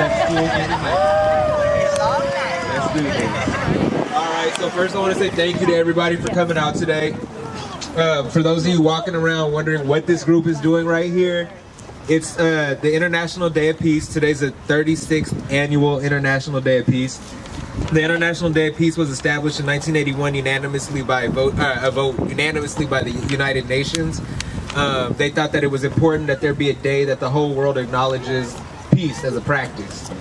have school in the night. Let's do this. All right, so first I want to say thank you to everybody for coming out today. For those of you walking around wondering what this group is doing right here, it's the International Day of Peace. Today's the 36th annual International Day of Peace. The International Day of Peace was established in 1981 unanimously by a vote unanimously by the United Nations. They thought that it was important that there be a day that the whole world acknowledges peace as a practice.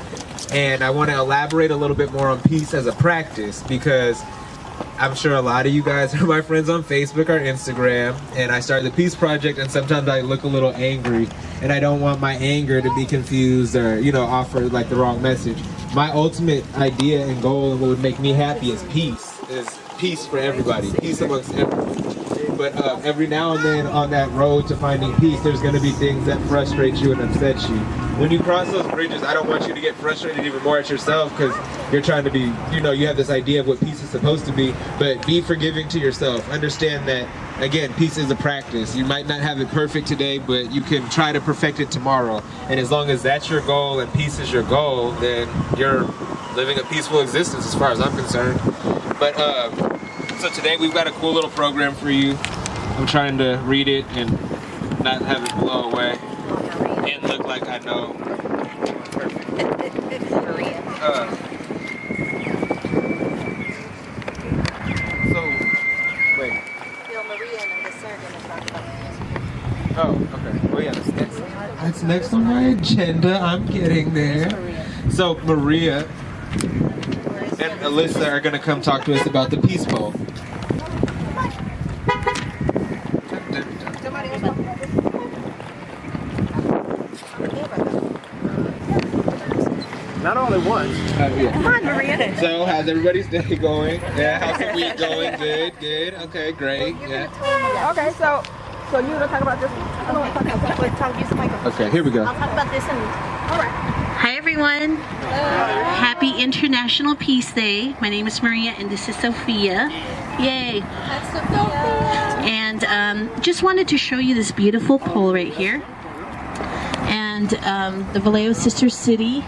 And I want to elaborate a little bit more on peace as a practice, because I'm sure a lot of you guys are my friends on Facebook or Instagram, and I started the Peace Project, and sometimes I look a little angry, and I don't want my anger to be confused or, offer like the wrong message. My ultimate idea and goal and what would make me happy is peace for everybody, peace amongst everyone. But every now and then on that road to finding peace, there's going to be things that frustrate you and upset you. When you cross those bridges, I don't want you to get frustrated even more at yourself, because you're trying to be, you have this idea of what peace is supposed to be, but be forgiving to yourself. Understand that, again, peace is a practice. You might not have it perfect today, but you can try to perfect it tomorrow. And as long as that's your goal and peace is your goal, then you're living a peaceful existence as far as I'm concerned. But so today we've got a cool little program for you. I'm trying to read it and not have it blow away and look like I know. Wait. Maria and the sir are going to talk about this. Oh, okay. Well, yeah, that's next on my agenda. I'm getting there. So Maria and Alyssa are going to come talk to us about the Peace Bowl. Not only once. Yeah. Come on, Maria. So, how's everybody's day going? Yeah, how's the week going? Good, good. Okay, great. Yeah. Okay, so you want to talk about this? Okay, here we go. I'll talk about this and... All right. Hi everyone. Happy International Peace Day. My name is Maria and this is Sophia. Yay. That's Sophia. And just wanted to show you this beautiful pole right here. And the Vallejo Sister City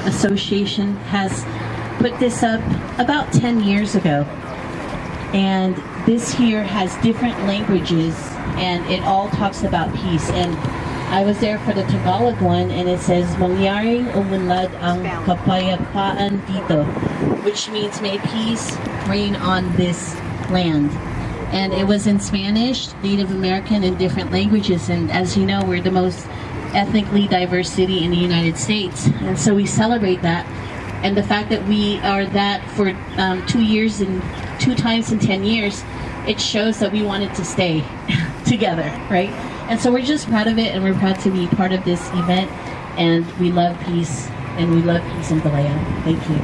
Association has put this up about 10 years ago. And this here has different languages and it all talks about peace. And I was there for the Tagalog one, and it says, "Mangyaring umunlad ang kapayapaan dito," which means may peace reign on this land. And it was in Spanish, Native American, and different languages. And as you know, we're the most ethnically diverse city in the United States. And so we celebrate that. And the fact that we are that for 2 years and 2 times in 10 years, it shows that we wanted to stay together, right? And so we're just proud of it, and we're proud to be part of this event, and we love peace, and we love peace in Vallejo. Thank you.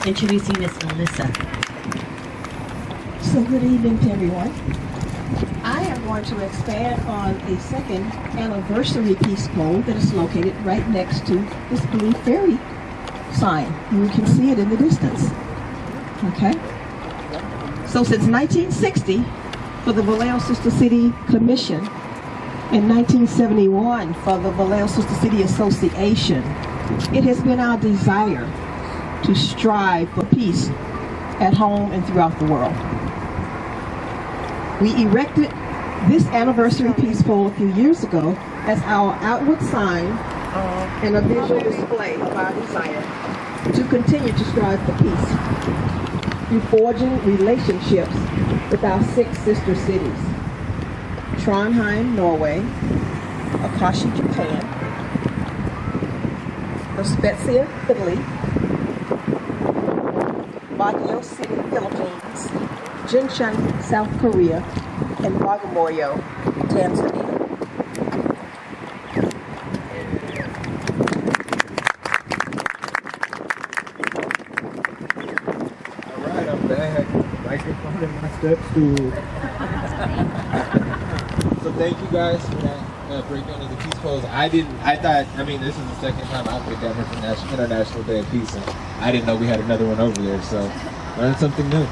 Introducing Miss Alyssa. So good evening to everyone. I am going to expand on a second anniversary peace pole that is located right next to this blue ferry sign. You can see it in the distance. Okay? So since 1960, for the Vallejo Sister City Commission, in 1971 for the Vallejo Sister City Association, it has been our desire to strive for peace at home and throughout the world. We erected this anniversary peace pole a few years ago as our outward sign and a visual display of our desire to continue to strive for peace through forging relationships with our 6 sister cities: Trondheim, Norway; Akashi, Japan; Spezia, Italy; Baguio City, Philippines; Jinshan, South Korea; and Bagamoyo, Tanzania. Alright, I'm back. Microphone in my step stool. So thank you guys for that breakdown of the peace poles. I mean, this is the second time I've been down here for International Day of Peace, and I didn't know we had another one over there, so learned something new.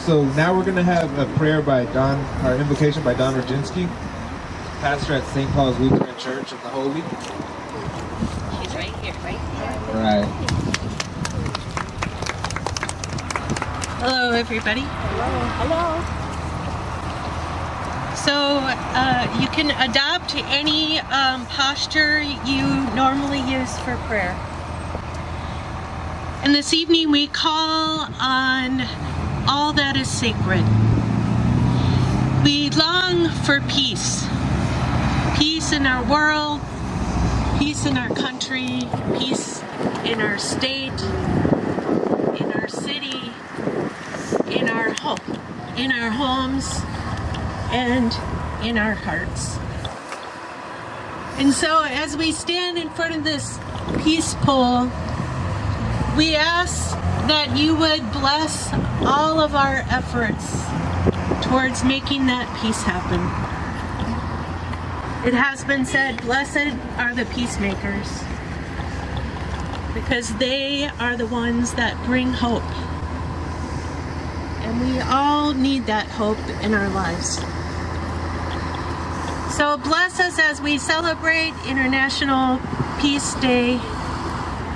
So now we're going to have a prayer by Don, or invocation by Don Roginski. pastor at St. Paul's Lutheran Church of the Holy. She's right here, right here. Right. Hello, everybody. Hello. So you can adopt any posture you normally use for prayer. And this evening we call on all that is sacred. We long for peace. Peace in our world, peace in our country, peace in our state, in our city, in our homes, and in our hearts. And so as we stand in front of this peace pole, we ask that you would bless all of our efforts towards making that peace happen. It has been said, blessed are the peacemakers, because they are the ones that bring hope. And we all need that hope in our lives. So bless us as we celebrate International Peace Day,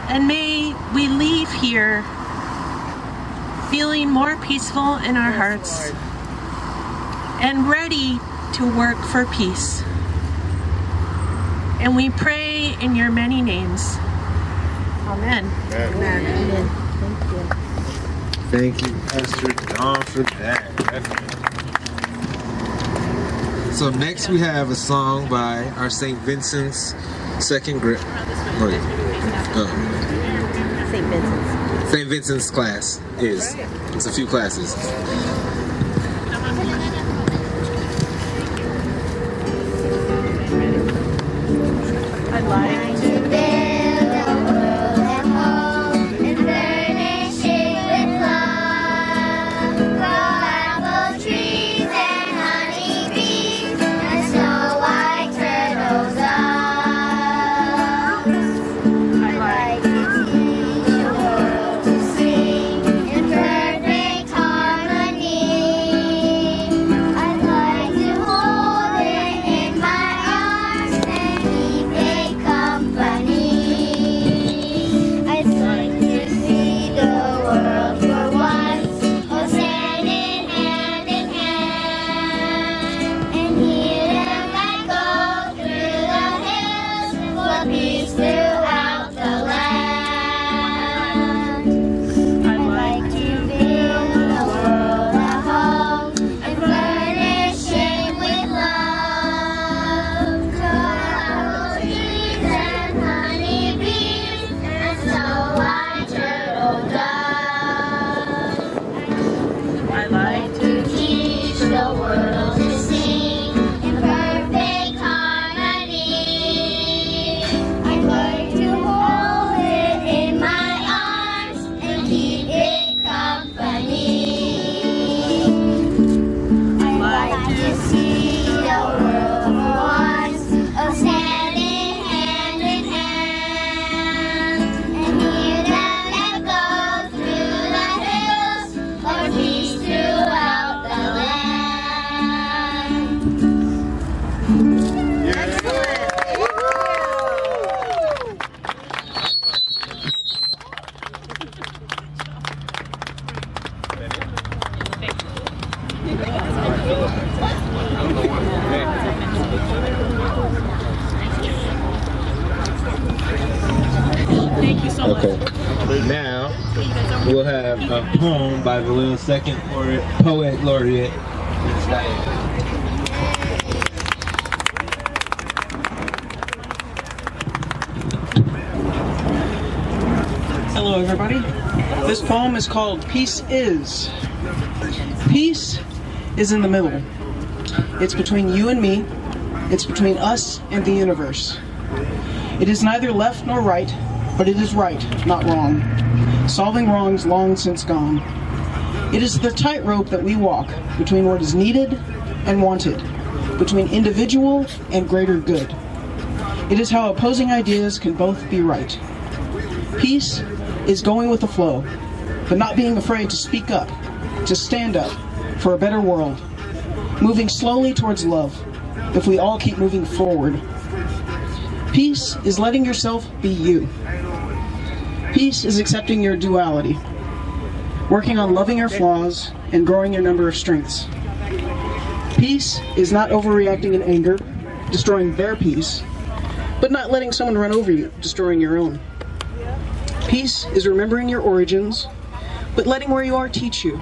and may we leave here feeling more peaceful in our hearts and ready to work for peace. And we pray in your many names. Amen. Amen. Thank you, Pastor Don, for that. So next we have a song by our St. Vincent's second grade. St. Vincent's class is. It's a few classes. I'd like To build a world at home and furnish it with love. Grow apple trees and honey bees and snow white turtle doves. I'd like to teach the world to sing in perfect harmony. I'd like to hold it in my arms and keep it company. I'd like to see the world for once, all standing hand in hand, and hear them echo through the hills for peace throughout the land. I'd like to build a world at home and furnish it with love. Grow apple trees and honey bees and snow white turtle doves. I'd like to teach the world to sing in perfect harmony. I'd like to hold it in my arms and keep it company. I'd like to see the world for once, all standing hand in hand, and hear them echo through the hills for peace throughout the land. Thank you so much. Okay. Now we'll have a poem by Vallejo's second poet laureate, Miss Diane. Hello, everybody. This poem is called Peace Is. Peace is in the middle. It's between you and me. It's between us and the universe. It is neither left nor right, but it is right, not wrong. Solving wrongs long since gone. It is the tightrope that we walk between what is needed and wanted, between individual and greater good. It is how opposing ideas can both be right. Peace is going with the flow, but not being afraid to speak up, to stand up for a better world, moving slowly towards love, if we all keep moving forward. Peace is letting yourself be you. Peace is accepting your duality, working on loving your flaws and growing your number of strengths. Peace is not overreacting in anger, destroying their peace, but not letting someone run over you, destroying your own. Peace is remembering your origins, but letting where you are teach you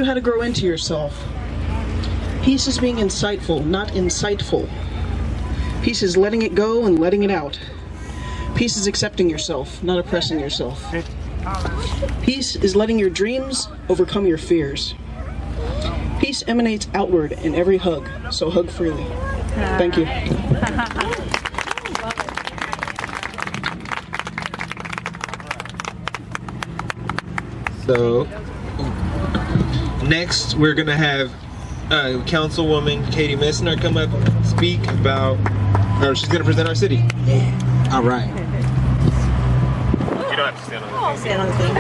how to grow into yourself. Peace is being insightful, not insightful. Peace is letting it go and letting it out. Peace is accepting yourself, not oppressing yourself. Peace is letting your dreams overcome your fears. Peace emanates outward in every hug, so hug freely. Thank you. So, next we're gonna have Councilwoman Katie Messner come up, speak about, or she's gonna present our city. All right. You don't have to stand on the I'll stand on the thing.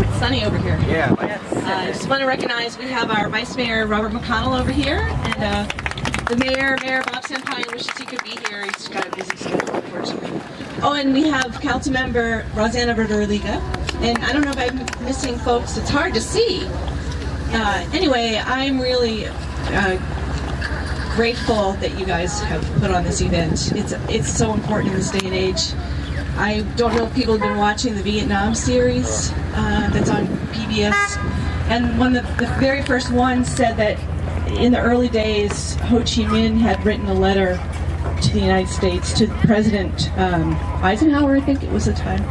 It's sunny over here. Yeah. I just want to recognize we have our Vice Mayor Robert McConnell over here, and the Mayor Bob Sampine wishes he could be here. He's got a busy schedule, unfortunately. Oh, and we have Councilmember Rosanna Verduriga, and I don't know if I'm missing folks. It's hard to see. Anyway, I'm really grateful that you guys have put on this event. It's so important in this day and age. I don't know if people have been watching the Vietnam series that's on PBS, and one of the very first ones said that in the early days, Ho Chi Minh had written a letter to the United States, to President Eisenhower, I think it was the time,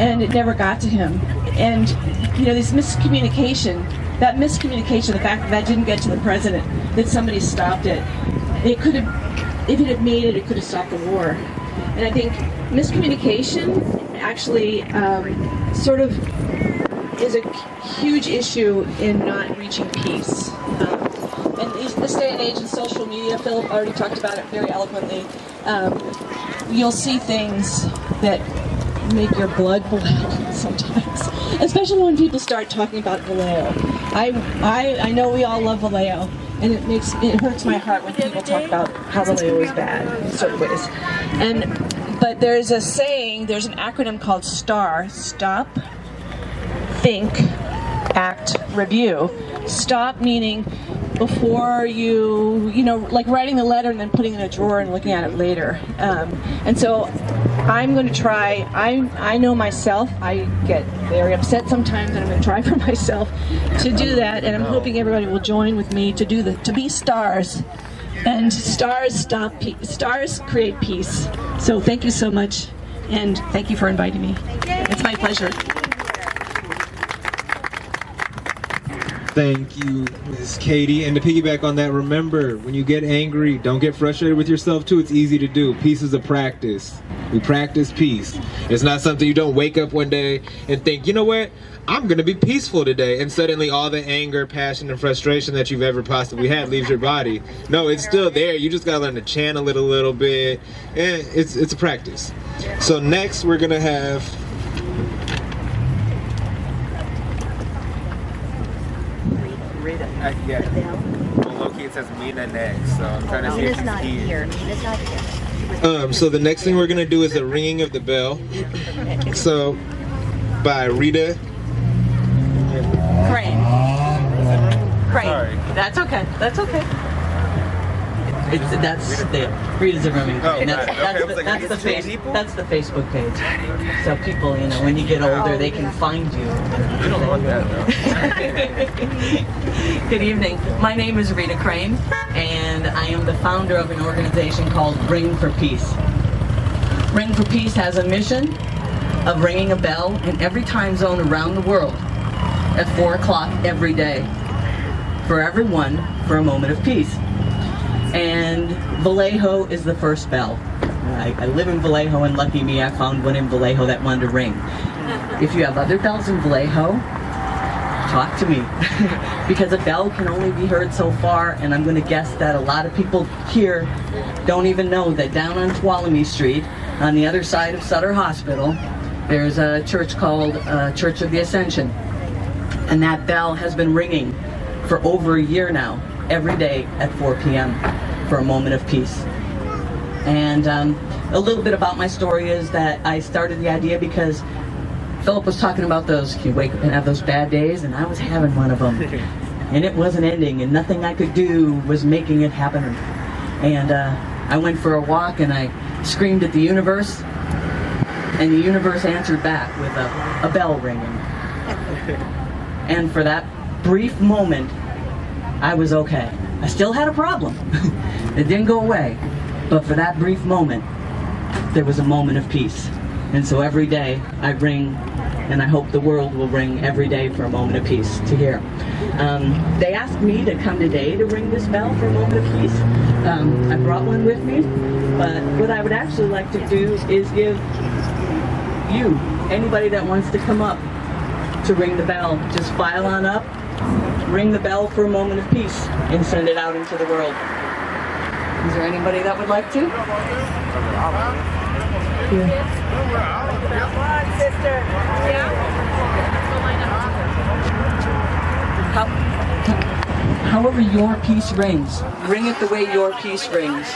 and it never got to him. And you know, this miscommunication, the fact that that didn't get to the president, that somebody stopped it, it could have, if it had made it, it could have stopped the war. And I think miscommunication actually sort of is a huge issue in not reaching peace. And this day and age in social media, Philip already talked about it very eloquently, you'll see things that make your blood boil sometimes, especially when people start talking about Vallejo. I know we all love Vallejo, and it hurts my heart when people talk about how Vallejo is bad in certain ways. But there's a saying, there's an acronym called STAR: Stop, Think, Act, Review. Stop meaning before you know, like writing the letter and then putting it in a drawer and looking at it later. And so I'm going to try, I know myself, I get very upset sometimes, and I'm going to try for myself to do that, and I'm hoping everybody will join with me to be stars. And stars create peace. So thank you so much, and thank you for inviting me. It's my pleasure. Thank you, Ms. Katie. And to piggyback on that, remember, when you get angry, don't get frustrated with yourself too. It's easy to do. Peace is a practice. We practice peace. It's not something you don't wake up one day and think, you know what, I'm going to be peaceful today. And suddenly all the anger, passion, and frustration that you've ever possibly had leaves your body. No, it's still there. You just got to learn to channel it a little bit. And it's a practice. So next we're going to have... yeah. Well, low-key it says Mina next, so I'm trying to see if she's here. Mina's not here. So the next thing we're gonna do is the ringing of the bell. So, by Rita. Crane. Sorry. That's okay. That's okay. That's the Rita's Rooming. Oh, And right. that's the Facebook page. So people, you know, when you get older, they can find you. You don't want that though. Good evening. My name is Rita Crane, and I am the founder of an organization called Ring for Peace. Ring for Peace has a mission of ringing a bell in every time zone around the world at 4 o'clock every day for everyone for a moment of peace. And Vallejo is the first bell. I live in Vallejo, and lucky me, I found one in Vallejo that wanted to ring. If you have other bells in Vallejo, talk to me. Because a bell can only be heard so far, and I'm going to guess that a lot of people here don't even know that down on Tuolumne Street, on the other side of Sutter Hospital, there's a church called Church of the Ascension. And that bell has been ringing for over a year now. every day at 4 p.m. for a moment of peace. And a little bit about my story is that I started the idea because Philip was talking about those, you wake up and have those bad days, and I was having one of them. And it wasn't ending, and nothing I could do was making it happen. And I went for a walk, and I screamed at the universe, and the universe answered back with a bell ringing. And for that brief moment, I was okay. I still had a problem. It didn't go away. But for that brief moment, there was a moment of peace. And so every day I ring, and I hope the world will ring every day for a moment of peace to hear. They asked me to come today to ring this bell for a moment of peace. I brought one with me, but what I would actually like to do is give you, anybody that wants to come up to ring the bell, just file on up, ring the bell for a moment of peace, and send it out into the world. Is there anybody that would like to? However your peace rings, ring it the way your peace rings.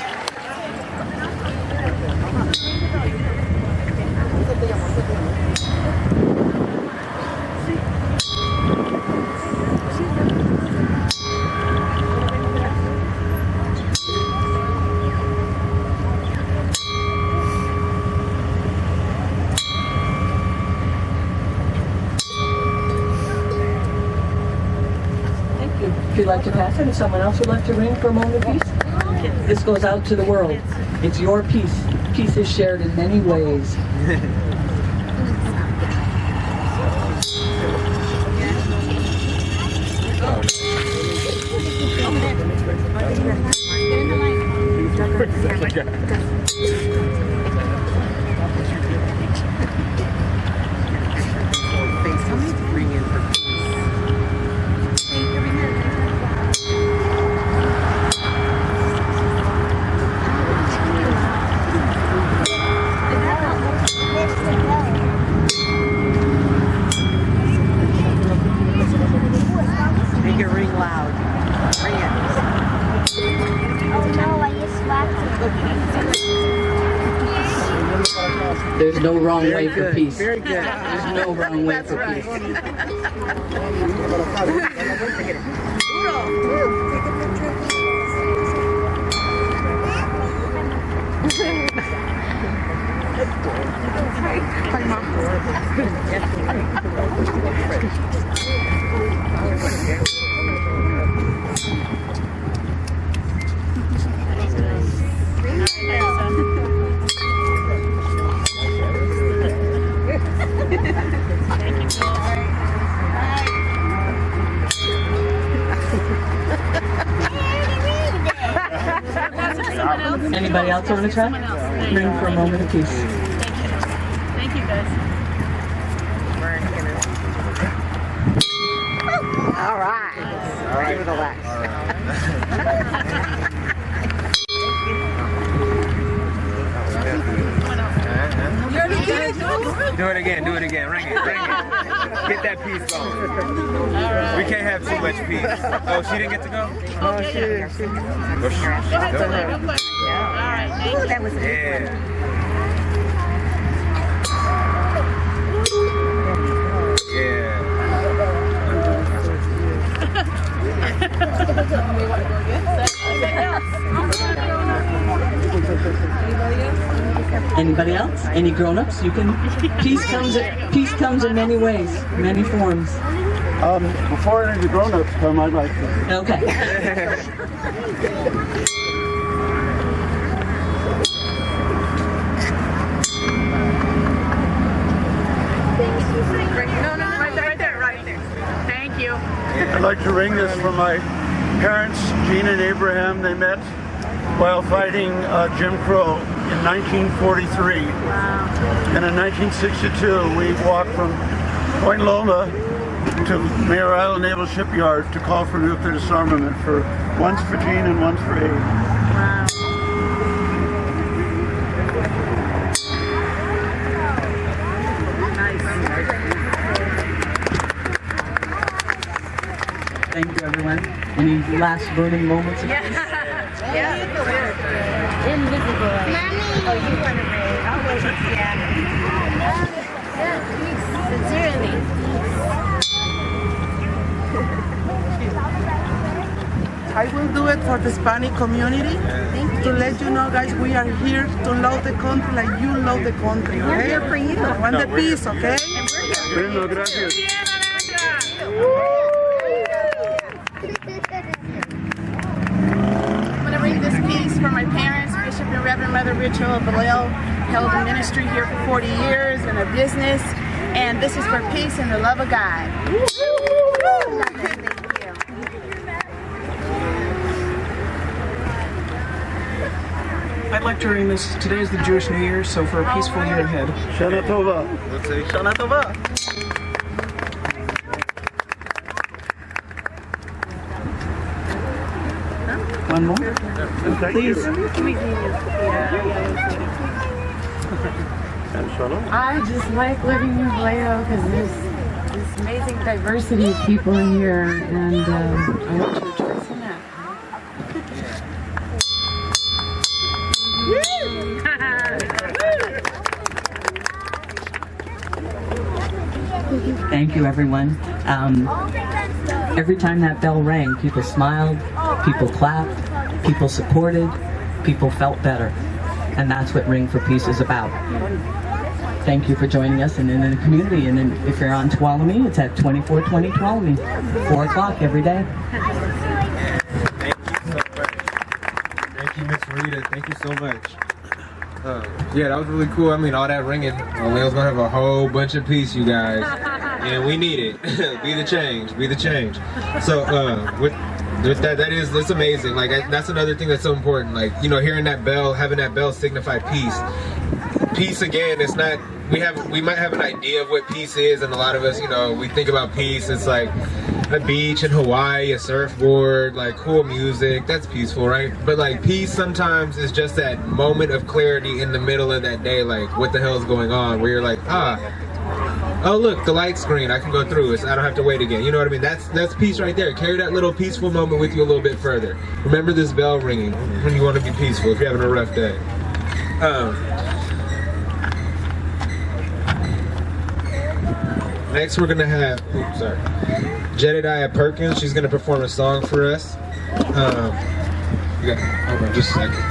If you'd like to pass it, if someone else would like to ring for a moment of peace, this goes out to the world. It's your peace. Peace is shared in many ways. Make it ring loud. Ring it. Oh no, I just slapped it. There's no wrong way for good. peace. Very good. There's no wrong way for peace. Anybody else want to try? Ring for a moment of peace. Thank you, guys. All right. Give it a wax. Do it again, ring it. Get that peace going. We can't have too much peace. Oh, she didn't get to go? Oh, she did. Go. Ooh, that was Yeah. Anybody else? Any grown-ups? You can. Peace comes in many ways, many forms. Before any of the grown-ups come, I'd like to. Okay. Thank you. I'd like to ring this for my parents, Gene and Abraham. They met while fighting Jim Crow in 1943. And in 1962, we walked from Point Loma to Mayor Island Naval Shipyard to call for nuclear disarmament. One's for Gene and one's for Abe. Thank you, everyone. Any last burning moments of Invisible. Mommy. Oh, you want to read? I'll wait. Yeah. Sincerely. I will do it for the Hispanic community to let you know, guys, we are here to love the country like you love the country, okay? We're here for you. I want the peace, okay? Bueno, gracias. I'm going to read this piece for my parents, Bishop and Reverend Mother Rachel of Vallejo, held in ministry here for 40 years in a business, and this is for peace and the love of God. I'd like to read this. Today is the Jewish New Year, so for a peaceful year ahead. Shana Tova. Let's say Shana Tova. One more? Please. I just like living in Vallejo because there's this amazing diversity of people in here, and I want to rejoice in that. Thank you, everyone. Every time that bell rang, people smiled, people clapped, people supported, people felt better. And that's what Ring for Peace is about. Thank you for joining us and in the community. And then if you're on Tuolumne, it's at 2420 Tuolumne, 4 o'clock every day. Thank you so much. Thank you, Miss Rita. Thank you so much. Yeah, that was really cool. I mean, all that ringing. Leo's gonna have a whole bunch of peace, you guys, and we need it. Be the change. Be the change. So, with that's amazing. Like that's another thing that's so important. Like, you know, hearing that bell, having that bell signify peace. Peace again. It's not. We might have an idea of what peace is, and a lot of us, you know, we think about peace. It's like a beach in Hawaii, a surfboard, like cool music. That's peaceful, right? But like peace sometimes is just that moment of clarity in the middle of that day. Like, what the hell is going on? Where you're like, oh look, the light's green. I can go through it. So I don't have to wait again. You know what I mean? That's peace right there. Carry that little peaceful moment with you a little bit further. Remember this bell ringing when you want to be peaceful. If you're having a rough day. Next, we're gonna have, Jedediah Perkins. She's gonna perform a song for us. Hold on, just a second.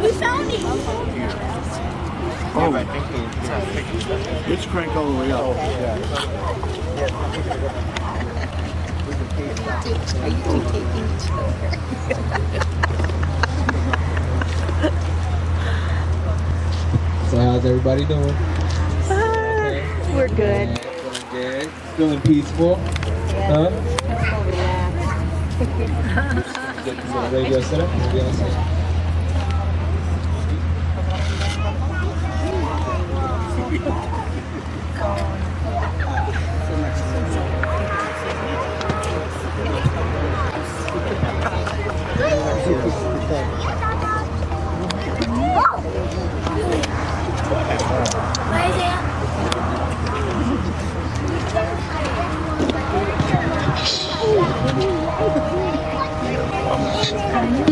We found it. Oh, let's crank all the way up. Are you two taking each other? So how's everybody doing? Okay. We're good. Feeling good. Feeling peaceful. Huh? Get the radio set up. Maybe I'll say.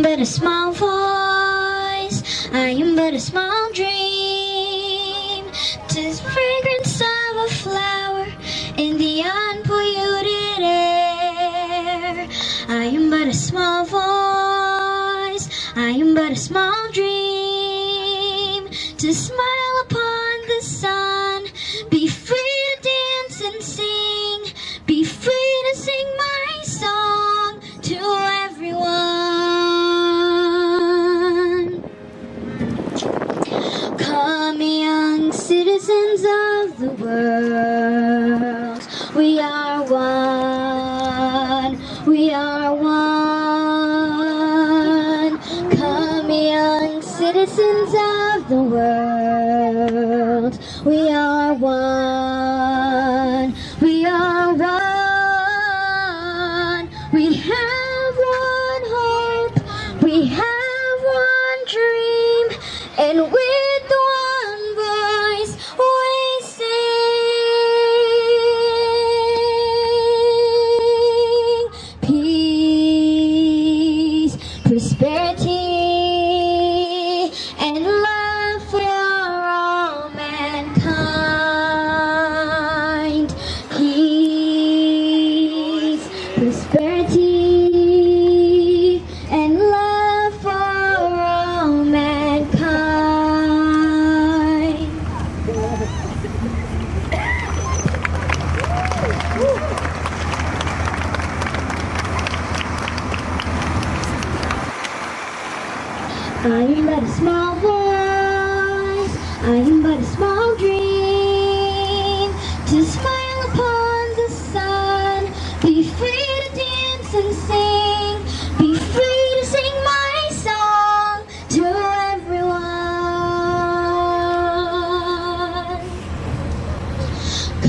But a small voice, I am but a small dream. 'Tis fragrance of a flower in the unpolluted air. I am but a small voice, I am but a small dream. To smile upon the sun, be free to dance and sing, be free to sing my song to everyone. Come, young citizens of the world, we are one, we are one. citizens of the world. We are one. We are one. We have one hope. We have one dream. And with one voice we sing. Peace, prosperity, and love for all mankind. Peace, prosperity, and love for all mankind. I am but a small voice, I am but a small dream, to smile upon the sun, be free to dance and sing, be free to sing my song to everyone.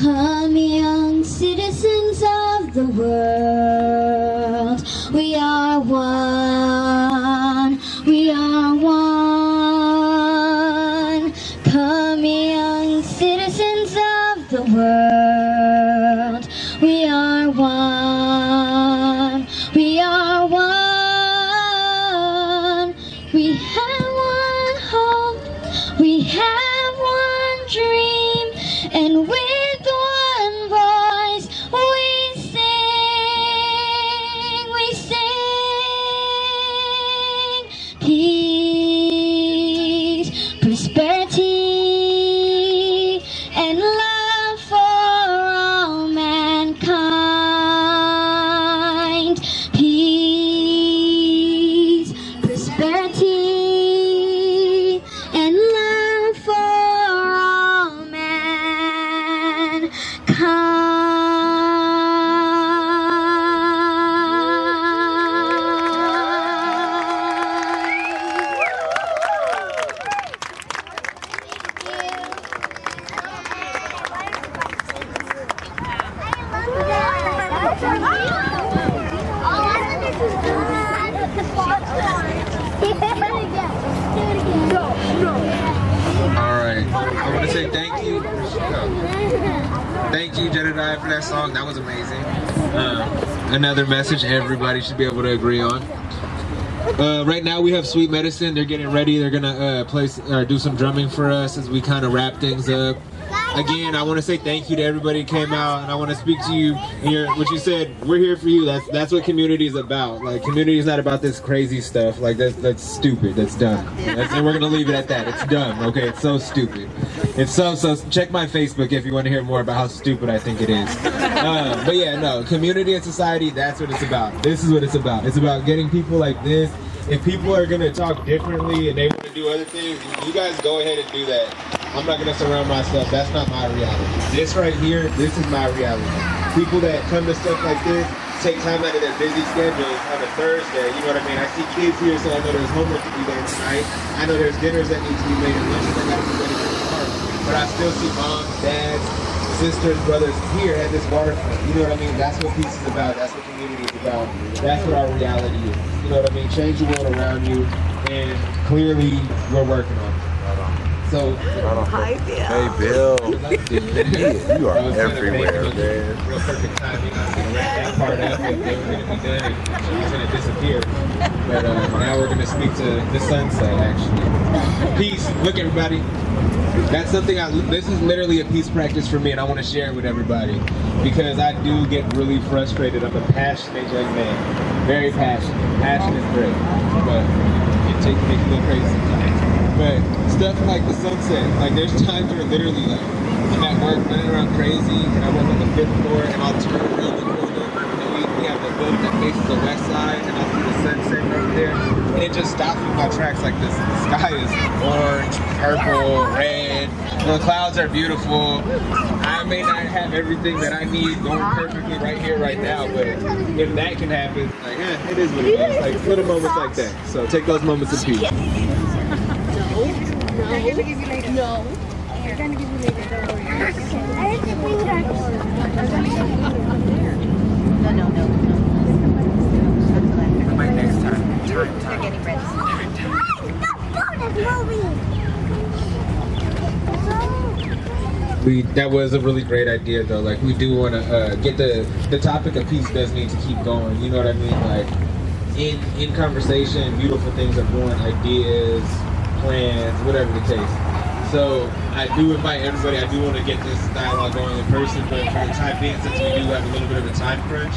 Come, young citizens of the world, we are one. We are one. Come, young citizens of the world. We are one. We are one. We have one hope. We have one dream. And with one voice we sing. We sing. Peace, prosperity, and love for all mankind. Peace, prosperity, and love for all mankind. Alright, I want to say thank you. Thank you, Jedediah, for that song. That was amazing. Another message everybody should be able to agree on. Right now we have Sweet Medicine. They're getting ready. They're gonna do some drumming for us as we kind of wrap things up. Again, I want to say thank you to everybody who came out, and I want to speak to you. And what you said, we're here for you. That's what community is about. Like, community is not about this crazy stuff. Like, that's stupid. That's dumb. And we're gonna leave it at that. It's dumb. Okay, it's so stupid. It's so. Check my Facebook if you want to hear more about how stupid I think it is. But yeah, no, community and society. That's what it's about. This is what it's about. It's about getting people like this. If people are gonna talk differently and they want to do other things, you guys go ahead and do that. I'm not gonna surround myself. That's not my reality. This right here, this is my reality. People that come to stuff like this take time out of their busy schedules on a Thursday. You know what I mean? I see kids here, so I know there's homework to be done tonight. I know there's dinners that need to be made and lunches that gotta be ready for the park. But I still see moms, dads, sisters, brothers here at this waterfront. You know what I mean? That's what peace is about. That's what community is about. That's what our reality is. You know what I mean? Change the world around you, and clearly we're working on it. So, hi, Bill. Hey, Bill. You are everywhere, man. Real perfect timing. I was going to wrap that part up, and they were going to be done, and she was going to disappear. But now we're going to speak to the sunset, actually. Peace. Look, everybody. That's something this is literally a peace practice for me, and I want to share it with everybody. Because I do get really frustrated. I'm a passionate young man. Very passionate. Passion is great. But it makes me a little crazy sometimes. But stuff like the sunset, like there's times where literally like I'm at work running around crazy and I work on the 5th floor and I'll turn around the corner and we have the building that faces the west side and I'll see the sunset over there and it just stops me in my tracks like this. The sky is orange, purple, red, the clouds are beautiful. I may not have everything that I need going perfectly right here, right now, but if that can happen, like it is what it is. Like little moments like that. So take those moments of peace. They're gonna give you later. No. They're gonna give you later. Don't worry. I have to bring No. By next time. They're getting ready. That was a really great idea though. Like we do want to get the topic of peace does need to keep going. You know what I mean? Like in conversation, beautiful things are born, ideas, plans, whatever the case. So I do invite everybody. I do want to get this dialogue going in person, but for the time being, since we do have a little bit of a time crunch,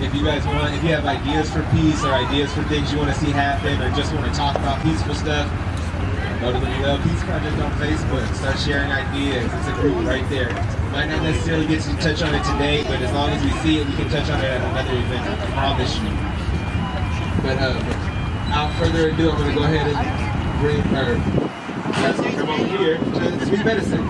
if you guys want, if you have ideas for peace or ideas for things you want to see happen or just want to talk about peaceful stuff, go to the Vallejo Peace Project on Facebook. Start sharing ideas. It's a group right there. Might not necessarily get to touch on it today, but as long as we see it, we can touch on it at another event. I promise you. But without further ado, I'm going to go ahead and bring her. Come over here to Sweet Medicine.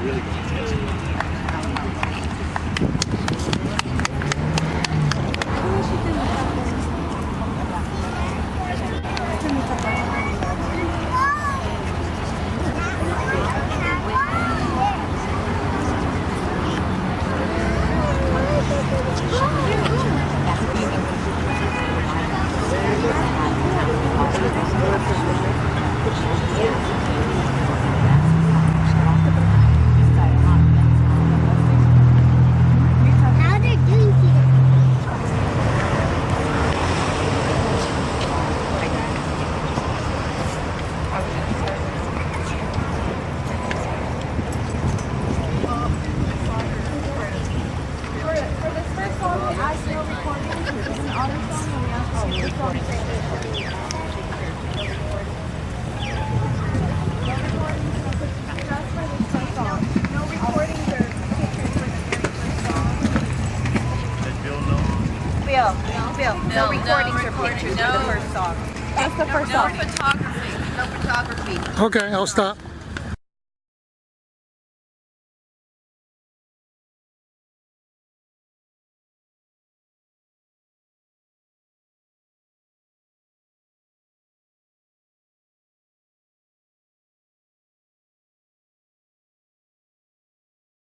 Now they're doing here. For this first song, we asked no recording. It's an auto song, and we asked no recording. Just for this first song. No recordings or pictures for the first song. Bill, no recordings or pictures for the first song. Just the first song. photography. No photography. Okay, I'll stop.